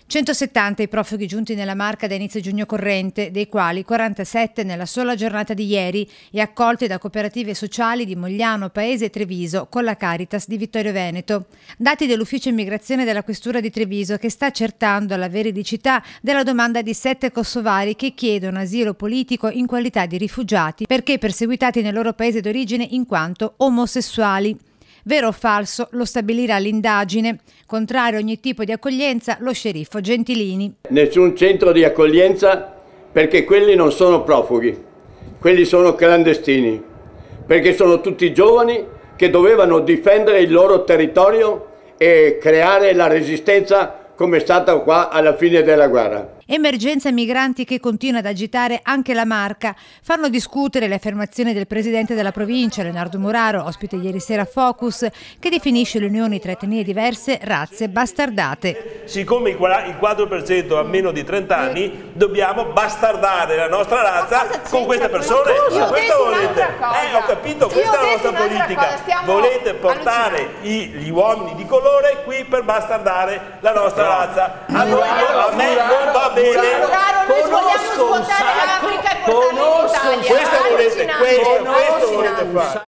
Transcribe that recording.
170 i profughi giunti nella Marca da inizio giugno corrente, dei quali 47 nella sola giornata di ieri e accolti da cooperative sociali di Mogliano, Paese e Treviso con la Caritas di Vittorio Veneto. Dati dell'ufficio immigrazione della questura di Treviso, che sta accertando la veridicità della domanda di 7 kosovari che chiedono asilo politico in qualità di rifugiati perché perseguitati nel loro paese d'origine in quanto omosessuali. Vero o falso lo stabilirà l'indagine. Contrario a ogni tipo di accoglienza, lo sceriffo Gentilini. Nessun centro di accoglienza, perché quelli non sono profughi, quelli sono clandestini, perché sono tutti giovani che dovevano difendere il loro territorio e creare la resistenza come è stata qua alla fine della guerra. Emergenza migranti che continua ad agitare anche la Marca. Fanno discutere le affermazioni del presidente della provincia, Leonardo Muraro, ospite ieri sera a Focus, che definisce le unioni tra etnie diverse razze bastardate. Siccome il 4% ha meno di 30 anni, dobbiamo bastardare la nostra razza con queste persone. Questo volete? Ho capito, questa è la nostra politica. Volete portare gli uomini di colore qui per bastardare la nostra razza. A me non va bene. Noi vogliamo svuotare l'Africa e portarla in Italia. Questo volete fare.